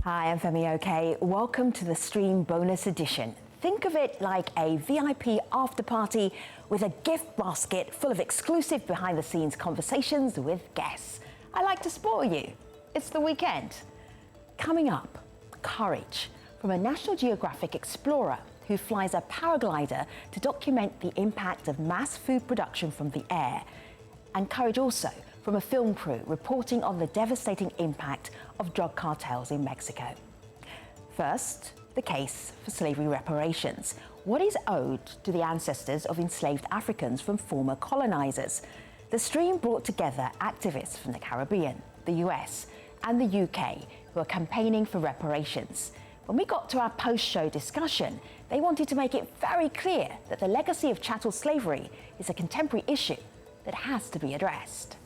Hi, I'm Femi OK. Welcome to the Stream Bonus Edition. Think of it like a VIP after party with a gift basket full of exclusive behind-the-scenes conversations with guests. I like to spoil you. It's the weekend. Coming up, courage from a National Geographic explorer who flies a paraglider to document the impact of mass food production from the air. And courage also from a film crew reporting on the devastating impact of drug cartels in Mexico. First, the case for slavery reparations. What is owed to the ancestors of enslaved Africans from former colonizers? The stream brought together activists from the Caribbean, the US, and the UK who are campaigning for reparations. When we got to our post-show discussion, they wanted to make it very clear that the legacy of chattel slavery is a contemporary issue that has to be addressed.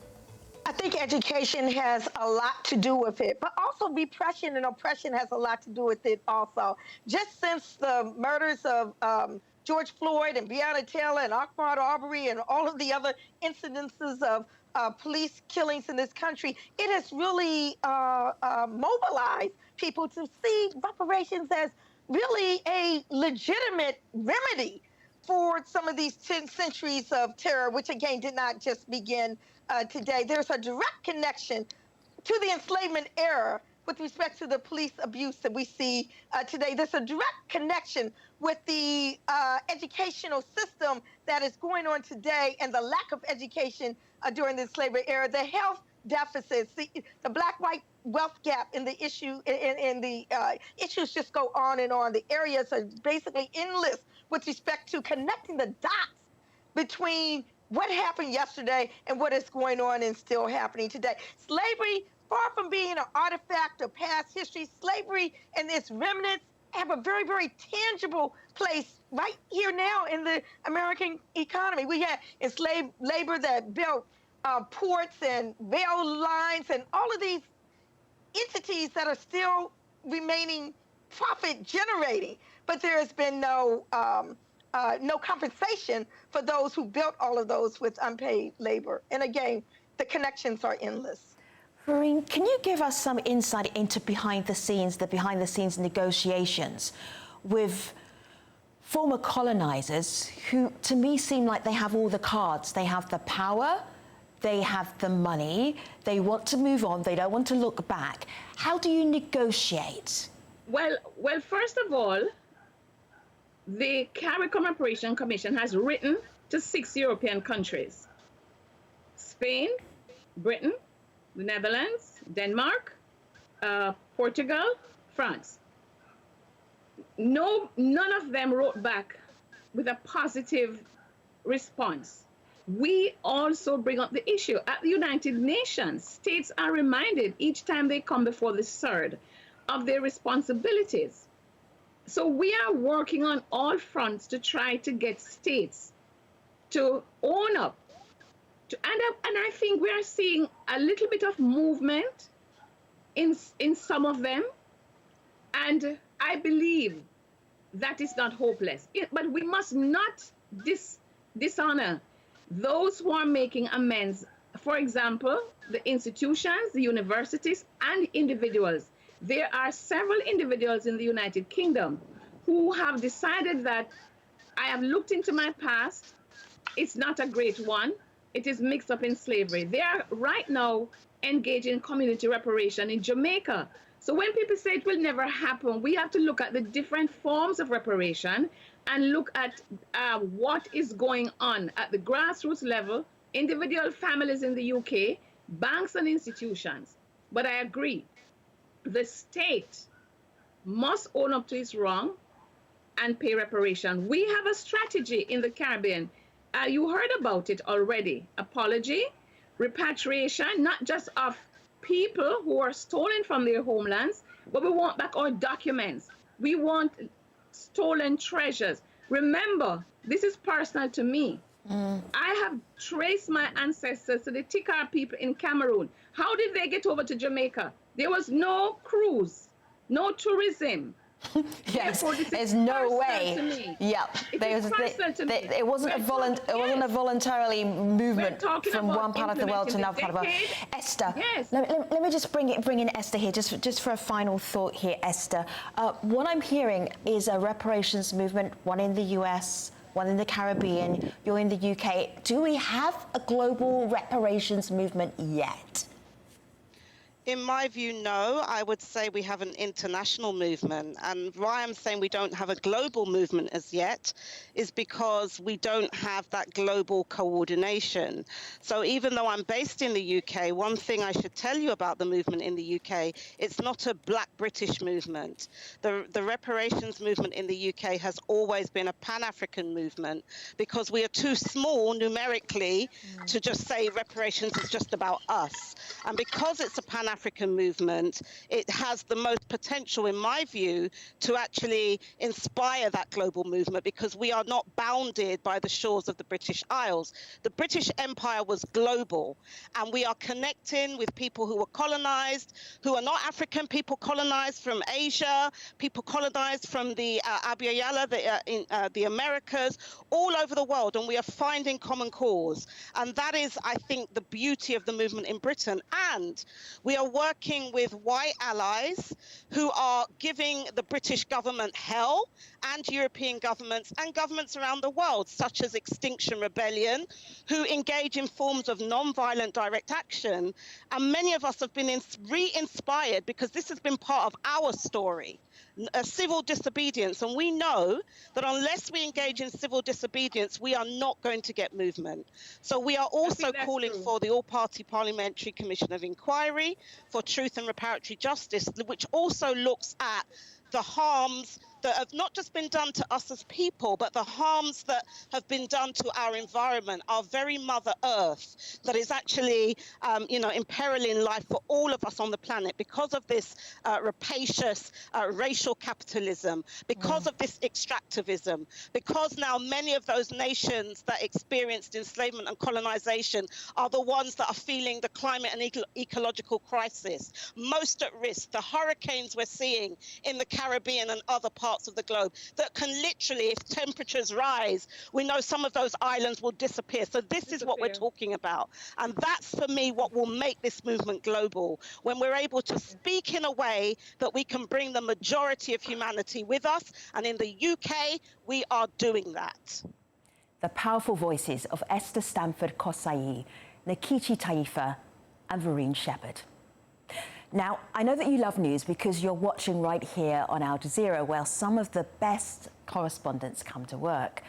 I think education has a lot to do with it, but also repression and oppression has a lot to do with it also. Just since the murders of George Floyd and Breonna Taylor and Ahmaud Arbery and all of the other incidences of police killings in this country, it has really mobilized people to see reparations as really a legitimate remedy for some of these 10 centuries of terror, which again did not just begin today. There's a direct connection to the enslavement era with respect to the police abuse that we see today. There's a direct connection with the educational system that is going on today and the lack of education during the slavery era, the health deficits, the black-white wealth gap in the issue, and the issues just go on and on. The areas are basically endless with respect to connecting the dots between what happened yesterday and what is going on and still happening today. Slavery, far from being an artifact of past history, slavery and its remnants have a very, very tangible place right here now in the American economy. We had enslaved labor that built ports and rail lines and all of these entities that are still remaining profit generating, but there has been no compensation for those who built all of those with unpaid labor. And again, the connections are endless. Farine, can you give us some insight into the behind the scenes negotiations with former colonizers who, to me, seem like they have all the cards? They have the power, they have the money, they want to move on, they don't want to look back. How do you negotiate? Well, first of all, the CARICOM Reparation Commission has written to 6 European countries: Spain, Britain, the Netherlands, Denmark, Portugal, France. None of them wrote back with a positive response. We also bring up the issue at the United Nations. States are reminded each time they come before the CERD of their responsibilities. So we are working on all fronts to try to get states to own up. And I think we are seeing a little bit of movement in some of them. And I believe that is not hopeless. But we must not dishonor those who are making amends. For example, the institutions, the universities, and individuals. There are several individuals in the United Kingdom who have decided that I have looked into my past. It's not a great one. It is mixed up in slavery. They are right now engaged in community reparation in Jamaica. So when people say it will never happen, we have to look at the different forms of reparation and look at what is going on at the grassroots level, individual families in the UK, banks and institutions. But I agree. The state must own up to its wrong and pay reparation. We have a strategy in the Caribbean. You heard about it already. Apology, repatriation, not just of people who are stolen from their homelands, but we want back our documents. We want stolen treasures. Remember, this is personal to me. I have traced my ancestors to the Tikar people in Cameroon. How did they get over to Jamaica? There was no cruise, no tourism. Yes, Therefore, this is there's no personal way. to me. Yeah, It there is was personal to me. it wasn't a wasn't a voluntarily movement talking from about one part of the world to implementing another the part of the world. decade. Esther, Yes. let me just bring in Esther here, just for a final thought here, Esther. What I'm hearing is a reparations movement, one in the US, one in the Caribbean, you're in the UK. Do we have a global reparations movement yet? In my view, no. I would say we have an international movement. And why I'm saying we don't have a global movement as yet is because we don't have that global coordination. So even though I'm based in the UK, one thing I should tell you about the movement in the UK, it's not a Black British movement. The reparations movement in the UK has always been a Pan-African movement because we are too small numerically to just say reparations is just about us. And because it's a Pan-African movement, it has the most potential, in my view, to actually inspire that global movement because we are not bounded by the shores of the British Isles. The British Empire was global, and we are connecting with people who were colonized, who are not African, people colonized from Asia, people colonized from the Abiyala, the Americas, all over the world, and we are finding common cause. And that is, I think, the beauty of the movement in Britain. And we are working with white allies who are giving the British government hell, and European governments and governments around the world, such as Extinction Rebellion, who engage in forms of non-violent direct action. And many of us have been re-inspired because this has been part of our story. Civil disobedience, and we know that unless we engage in civil disobedience, we are not going to get movement. So we are also calling for the All-Party Parliamentary Commission of Inquiry for Truth and Reparatory Justice, which also looks at the harms that have not just been done to us as people, but the harms that have been done to our environment, our very Mother Earth, that is actually, imperiling life for all of us on the planet because of this rapacious racial capitalism, because of this extractivism, because now many of those nations that experienced enslavement and colonization are the ones that are feeling the climate and ecological crisis, most at risk. The hurricanes we're seeing in the Caribbean and other parts of the globe that can literally, if temperatures rise, we know some of those islands will disappear. So this is what we're talking about. And that's, for me, what will make this movement global, when we're able to speak in a way that we can bring the majority of humanity with us. And in the UK, we are doing that. The powerful voices of Esther Stamford Kosai, Nkechi Taifa and Vereen Shepherd. Now, I know that you love news because you're watching right here on Al Jazeera, where some of the best correspondents come to work.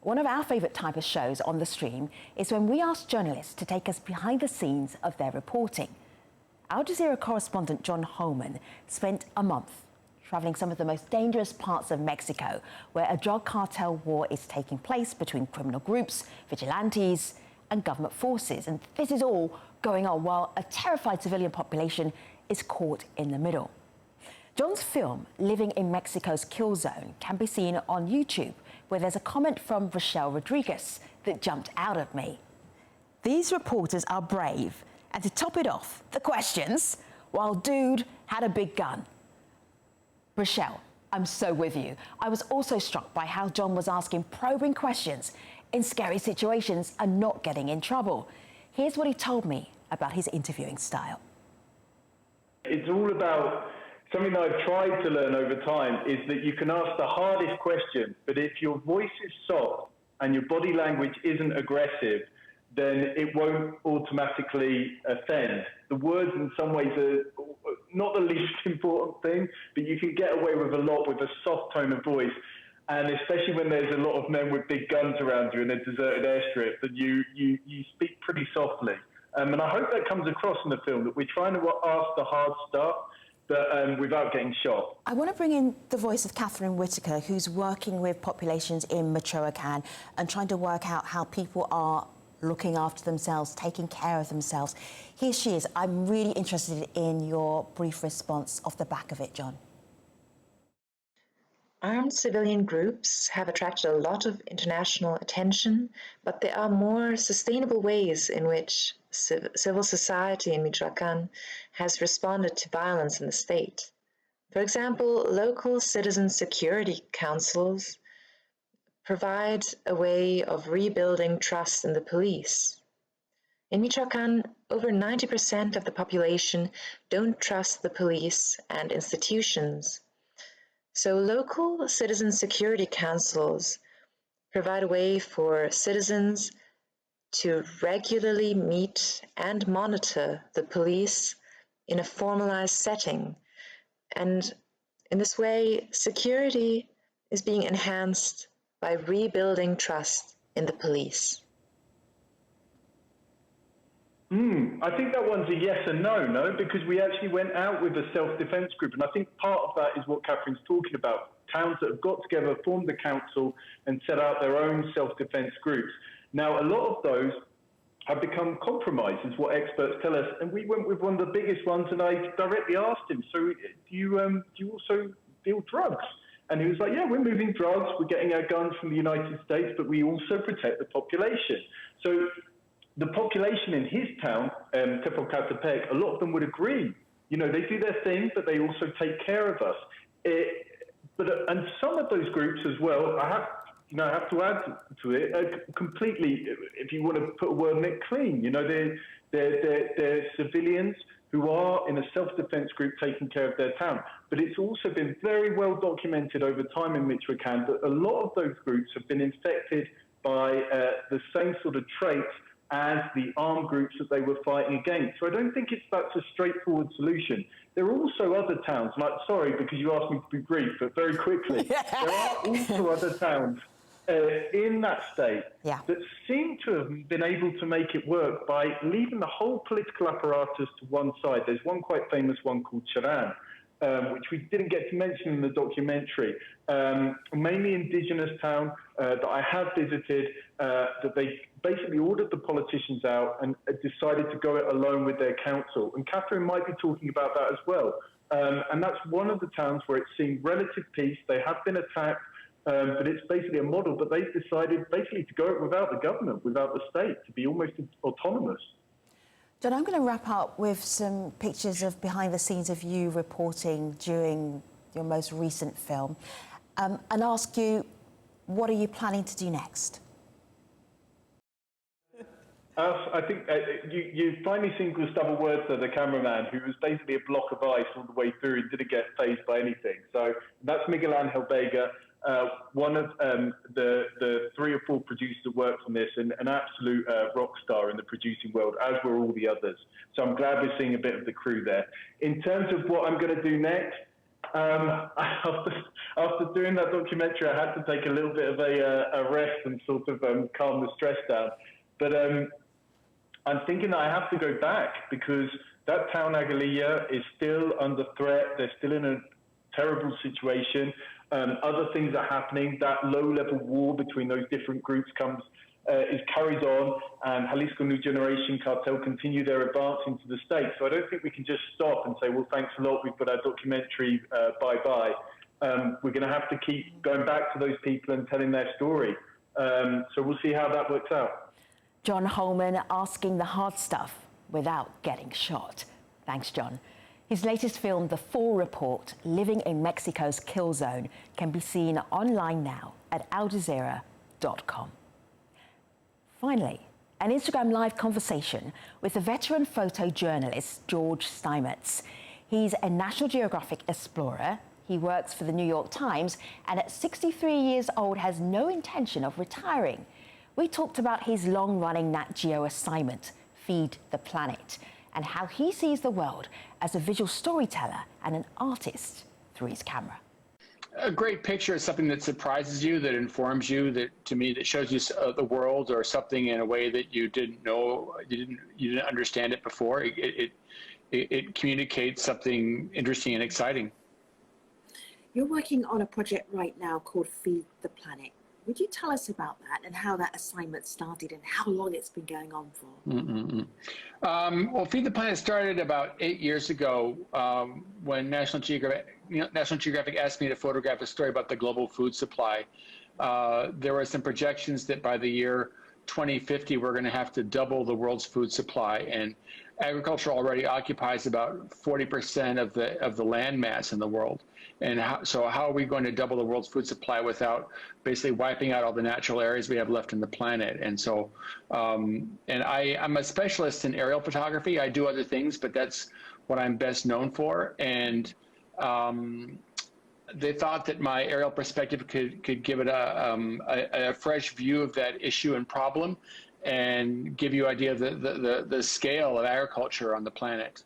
One of our favourite type of shows on the stream is when we ask journalists to take us behind the scenes of their reporting. Al Jazeera correspondent John Holman spent a month travelling some of the most dangerous parts of Mexico, where a drug cartel war is taking place between criminal groups, vigilantes and government forces. And this is all going on while a terrified civilian population is caught in the middle. John's film, Living in Mexico's Kill Zone, can be seen on YouTube, where there's a comment from Rochelle Rodriguez that jumped out at me. These reporters are brave, and to top it off, the questions, while dude had a big gun. Rochelle, I'm so with you. I was also struck by how John was asking probing questions in scary situations and not getting in trouble. Here's what he told me about his interviewing style. It's all about something that I've tried to learn over time, is that you can ask the hardest question, but if your voice is soft and your body language isn't aggressive, then it won't automatically offend. The words in some ways are not the least important thing, but you can get away with a lot with a soft tone of voice. And especially when there's a lot of men with big guns around you in a deserted airstrip, that you speak pretty softly. And I hope that comes across in the film, that we're trying to ask the hard stuff, but without getting shot. I want to bring in the voice of Catherine Whitaker, who's working with populations in Michoacan and trying to work out how people are looking after themselves, taking care of themselves. Here she is. I'm really interested in your brief response off the back of it, John. Armed civilian groups have attracted a lot of international attention, but there are more sustainable ways in which civil society in Michoacan has responded to violence in the state. For example, local citizen security councils provide a way of rebuilding trust in the police. In Michoacán, over 90% of the population don't trust the police and institutions. So local citizen security councils provide a way for citizens to regularly meet and monitor the police in a formalized setting. And in this way, security is being enhanced by rebuilding trust in the police. I think that one's a yes and no, because we actually went out with a self-defense group. And I think part of that is what Catherine's talking about. Towns that have got together, formed the council and set out their own self-defense groups. Now, a lot of those have become compromised, is what experts tell us. And we went with one of the biggest ones, and I directly asked him, so do you also deal drugs? And he was like, yeah, we're moving drugs, we're getting our guns from the United States, but we also protect the population. So the population in his town, Tepocatepec, a lot of them would agree. You know, they do their thing, but they also take care of us. And some of those groups as well, I have to add to it, completely, if you want to put a word in it, clean. You know, they're civilians who are in a self-defense group taking care of their town. But it's also been very well documented over time in Michoacán that a lot of those groups have been infected by the same sort of traits as the armed groups that they were fighting against. So I don't think that's a straightforward solution. There are also other towns, like, sorry, because you asked me to be brief, but very quickly, there are also other towns in that state that seem to have been able to make it work by leaving the whole political apparatus to one side. There's one quite famous one called Charan, which we didn't get to mention in the documentary, mainly indigenous town that I have visited, that they basically ordered the politicians out and decided to go it alone with their council. And Catherine might be talking about that as well. And that's one of the towns where it's seen relative peace. They have been attacked, but it's basically a model, but they've decided basically to go it without the government, without the state, to be almost autonomous. John, I'm going to wrap up with some pictures of behind the scenes of you reporting during your most recent film, and ask you, what are you planning to do next? I think you've finally seen Gustavo Huerta, the cameraman, who was basically a block of ice all the way through and didn't get fazed by anything. So that's Miguel Angel Vega, one of the 3 or 4 producers that worked on this, and an absolute rock star in the producing world, as were all the others. So I'm glad we're seeing a bit of the crew there. In terms of what I'm going to do next, after doing that documentary, I had to take a little bit of a rest and sort of calm the stress down. But I'm thinking that I have to go back, because that town, Aguililla, is still under threat. They're still in a terrible situation. Other things are happening. That low-level war between those different groups is carried on, and Jalisco New Generation Cartel continue their advance into the state. So I don't think we can just stop and say, well, thanks a lot, we've got our documentary, bye-bye. We're going to have to keep going back to those people and telling their story. So we'll see how that works out. John Holman asking the hard stuff without getting shot. Thanks, John. His latest film, The Full Report, Living in Mexico's Kill Zone, can be seen online now at ajstream.com. Finally, an Instagram Live conversation with the veteran photojournalist George Steimats. He's a National Geographic explorer. He works for the New York Times, and at 63 years old has no intention of retiring. We talked about his long-running Nat Geo assignment, Feed the Planet, and how he sees the world as a visual storyteller and an artist through his camera. A great picture is something that surprises you, that informs you, that to me that shows you the world or something in a way that you didn't know, you didn't understand it before. It communicates something interesting and exciting. You're working on a project right now called Feed the Planet. Would you tell us about that and how that assignment started and how long it's been going on for? Well, Feed the Planet started about 8 years ago when National Geographic asked me to photograph a story about the global food supply. There were some projections that by the year 2050, we're going to have to double the world's food supply. And agriculture already occupies about 40% of the land mass in the world. And so how are we going to double the world's food supply without basically wiping out all the natural areas we have left on the planet? And so, and I'm a specialist in aerial photography. I do other things, but that's what I'm best known for. And they thought that my aerial perspective could give it a fresh view of that issue and problem, and give you an idea of the scale of agriculture on the planet.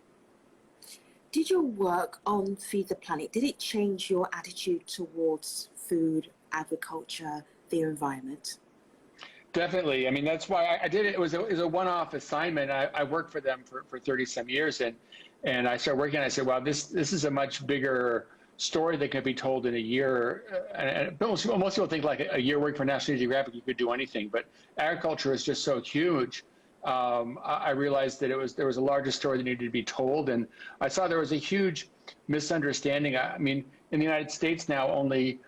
Did your work on Feed the Planet, did it change your attitude towards food, agriculture, the environment? Definitely. I mean, that's why I did it. It was a one-off assignment. I worked for them for 30 some years, and I started working, and I said, wow, this is a much bigger story that can be told in a year. And most people think like a year working for National Geographic, you could do anything, but agriculture is just so huge. I realized that there was a larger story that needed to be told, and I saw there was a huge misunderstanding. I mean, in the United States now, only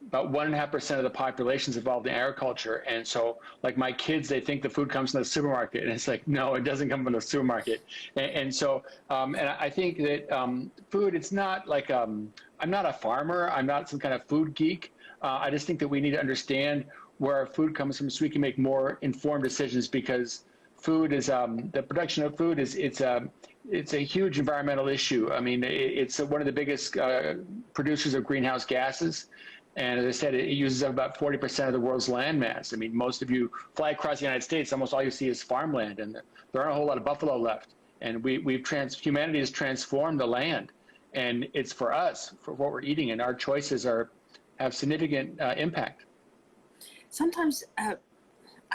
about 1.5% of the population is involved in agriculture, and so like my kids, they think the food comes from the supermarket, and it's like, no, it doesn't come from the supermarket. And so, and I think that food, it's not like I'm not a farmer, I'm not some kind of food geek. I just think that we need to understand where our food comes from so we can make more informed decisions, because food is the production of food it's a huge environmental issue. I mean, it's one of the biggest producers of greenhouse gases, and as I said, it uses up about 40% of the world's land mass. I mean, most of you fly across the United States, almost all you see is farmland, and there aren't a whole lot of buffalo left. And humanity has transformed the land, and it's for us, for what we're eating, and our choices have significant impact. Sometimes I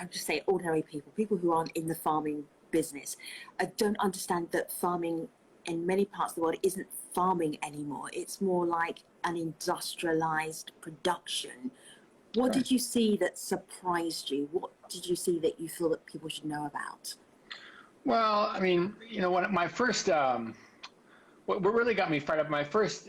just say ordinary people who aren't in the farming business, don't understand that farming in many parts of the world isn't farming anymore. It's more like an industrialized production. What Right. did you see that surprised you? What did you see that you feel that people should know about? Well, I mean, you know, when my first, what really got me fired up, my first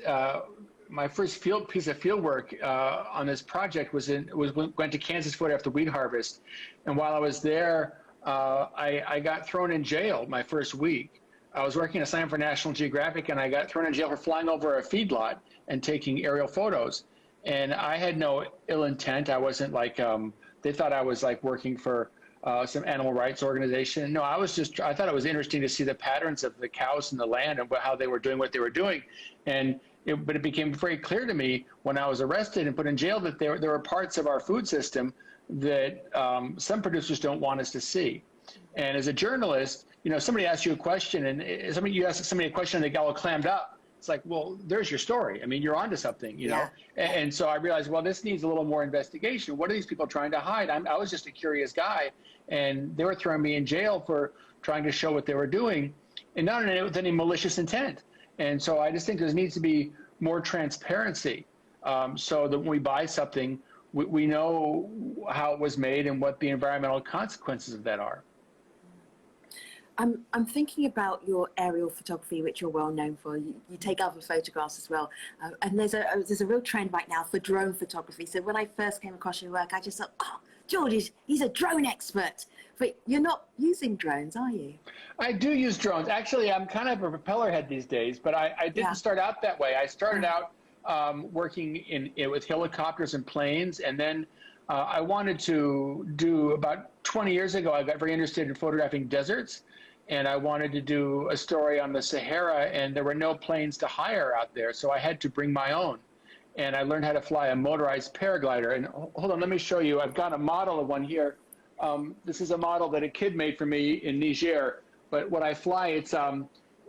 piece of field work on this project went to Kansas Food after wheat harvest, and while I was there, I got thrown in jail my first week. I was working assignment for National Geographic, and I got thrown in jail for flying over a feedlot and taking aerial photos. And I had no ill intent. I wasn't like they thought I was like working for some animal rights organization. No, I thought it was interesting to see the patterns of the cows in the land and how they were doing what they were doing. But it became very clear to me when I was arrested and put in jail that there were parts of our food system that some producers don't want us to see. And as a journalist, you know, somebody asks you a question, and you ask somebody a question and they get all clammed up. It's like, well, there's your story. I mean, you're onto something, you know? And so I realized, well, this needs a little more investigation. What are these people trying to hide? I was just a curious guy, and they were throwing me in jail for trying to show what they were doing, and not with any malicious intent. And so I just think there needs to be more transparency, so that when we buy something, we know how it was made and what the environmental consequences of that are. I'm thinking about your aerial photography, which you're well known for. You take other photographs as well, and there's a real trend right now for drone photography. So when I first came across your work, I just thought, oh, George, he's a drone expert. But you're not using drones, are you? I do use drones. Actually, I'm kind of a propeller head these days, but I didn't start out that way. I started out working with helicopters and planes, and then I wanted to do, about 20 years ago, I got very interested in photographing deserts, and I wanted to do a story on the Sahara, and there were no planes to hire out there, so I had to bring my own. And I learned how to fly a motorized paraglider. And hold on, let me show you. I've got a model of one here. This is a model that a kid made for me in Niger. But what I fly, it's a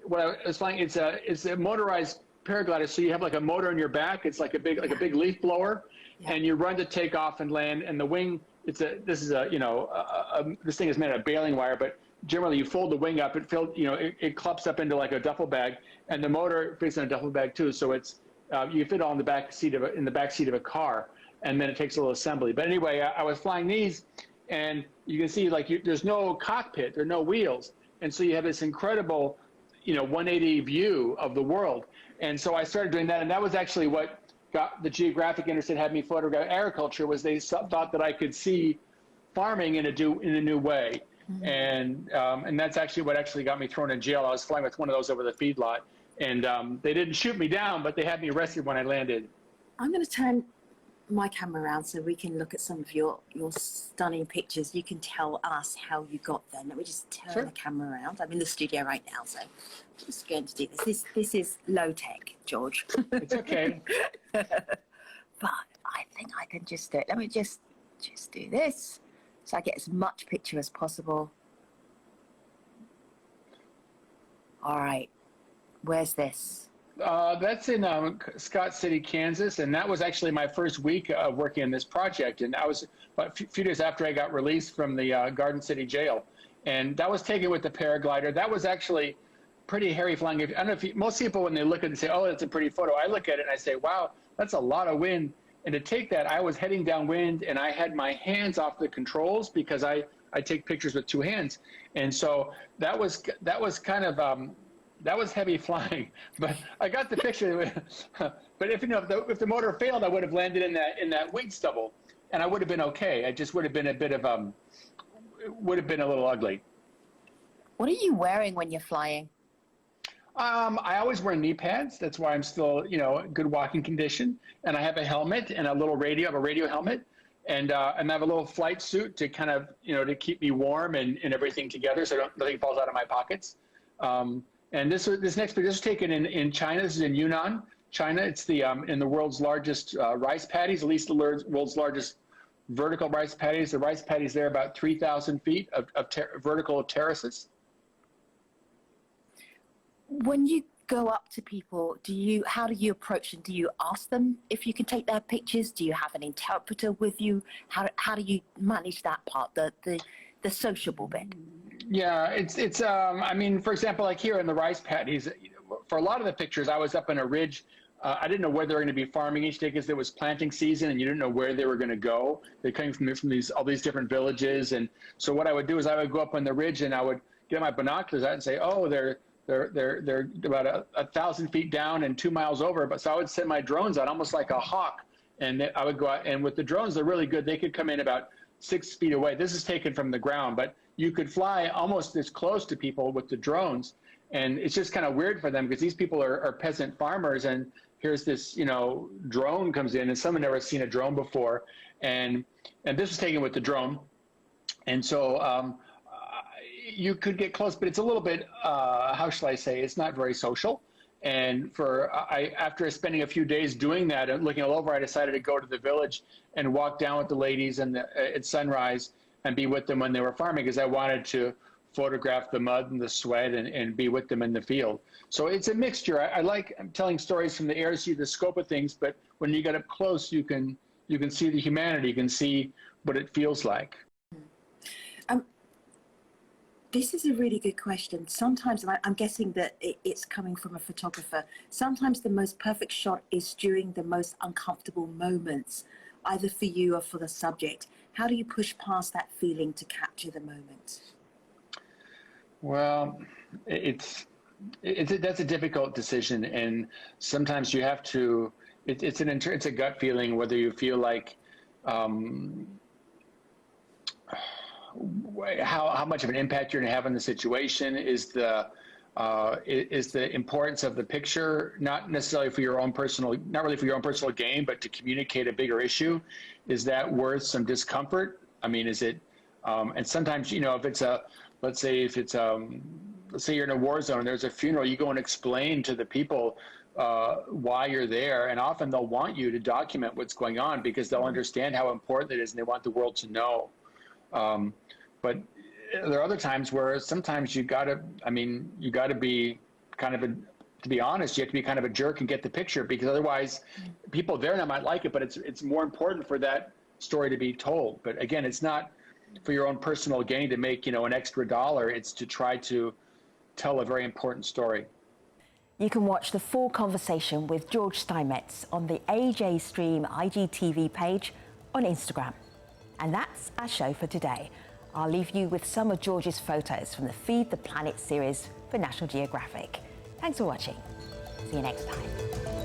motorized paraglider. So you have like a motor in your back. It's like a big leaf blower, and you run to take off and land. And the wing, this thing is made of baling wire, but generally you fold the wing up. It clumps up into like a duffel bag, and the motor fits in a duffel bag too. So it's you fit it on the back seat of a car, and then it takes a little assembly. But anyway, I was flying these, and you can see there's no cockpit, there are no wheels, and so you have this incredible, 180 view of the world. And so I started doing that, and that was actually what got the Geographic interested, had me photograph agriculture. Was they thought that I could see farming in a new way. And that's actually what actually got me thrown in jail. I was flying with one of those over the feedlot, and they didn't shoot me down, but they had me arrested when I landed. I'm going to turn my camera around so we can look at some of your stunning pictures. You can tell us how you got them. Let me just turn the camera around. I'm in the studio right now, so I'm just going to do this. This is low tech, George. It's okay. But I think I can just do it. Let me just do this so I get as much picture as possible. All right, where's this? That's in Scott City, Kansas, and that was actually my first week of working on this project. And I was about a few days after I got released from the Garden City jail, and that was taken with the paraglider. That was actually pretty hairy flying. I don't know if most people, when they look at it, say, "Oh, that's a pretty photo." I look at it and I say, "Wow, that's a lot of wind." And to take that, I was heading downwind, and I had my hands off the controls because I take pictures with two hands, and so that was kind of that was heavy flying. But I got the picture. But if if the motor failed, I would have landed in that wind stubble, and I would have been okay. It just would have been a bit of would have been a little ugly. What are you wearing when you're flying? I always wear knee pads. That's why I'm still, good walking condition. And I have a helmet and a little radio. I have a radio helmet, and I have a little flight suit to kind of, to keep me warm and everything together, so nothing falls out of my pockets. And this next picture was taken in China. This is in Yunnan, China. It's in the world's largest rice paddies, at least the world's largest vertical rice paddies. The rice paddies there are about 3,000 feet of vertical terraces. When you go up to people, how do you approach them? Do you ask them if you can take their pictures? Do you have an interpreter with you? How do you manage that part, the sociable bit? Yeah, it's I mean, for example, like here in the rice paddies, for a lot of the pictures, I was up in a ridge. I didn't know where they were going to be farming each day because it was planting season, and you didn't know where they were going to go. They came from all these different villages, and so what I would do is I would go up on the ridge and I would get my binoculars out and say, "Oh, they're about 1,000 feet down and 2 miles over." But so I would send my drones out almost like a hawk, and I would go out. And with the drones, they're really good. They could come in about 6 feet away. This is taken from the ground, but you could fly almost this close to people with the drones. And it's just kind of weird for them because these people are peasant farmers, and here's this drone comes in, and someone never seen a drone before, and this was taken with the drone, and so. You could get close, but it's a little bit, how shall I say, it's not very social. And after spending a few days doing that and looking all over, I decided to go to the village and walk down with the ladies at sunrise and be with them when they were farming, because I wanted to photograph the mud and the sweat and be with them in the field. So it's a mixture. I like telling stories from the air, see the scope of things, but when you get up close, you can see the humanity, you can see what it feels like. This is a really good question. Sometimes, and I'm guessing that it's coming from a photographer, sometimes the most perfect shot is during the most uncomfortable moments, either for you or for the subject. How do you push past that feeling to capture the moment? Well, that's a difficult decision, and sometimes you have to. It's a gut feeling whether you feel like. How much of an impact you're going to have on the situation is the importance of the picture, not necessarily for your own personal, not really for your own personal gain, but to communicate a bigger issue. Is that worth some discomfort? I mean, is it? And sometimes, if it's let's say you're in a war zone, there's a funeral, you go and explain to the people why you're there, and often they'll want you to document what's going on because they'll understand how important it is, and they want the world to know. But there are other times where sometimes you gotta be kind of to be honest, you have to be kind of a jerk and get the picture, because otherwise people there now might like it, but it's more important for that story to be told. But again, it's not for your own personal gain to make, an extra dollar. It's to try to tell a very important story. You can watch the full conversation with George Steimats on the ajstream IGTV page on Instagram. And that's our show for today. I'll leave you with some of George's photos from the Feed the Planet series for National Geographic. Thanks for watching. See you next time.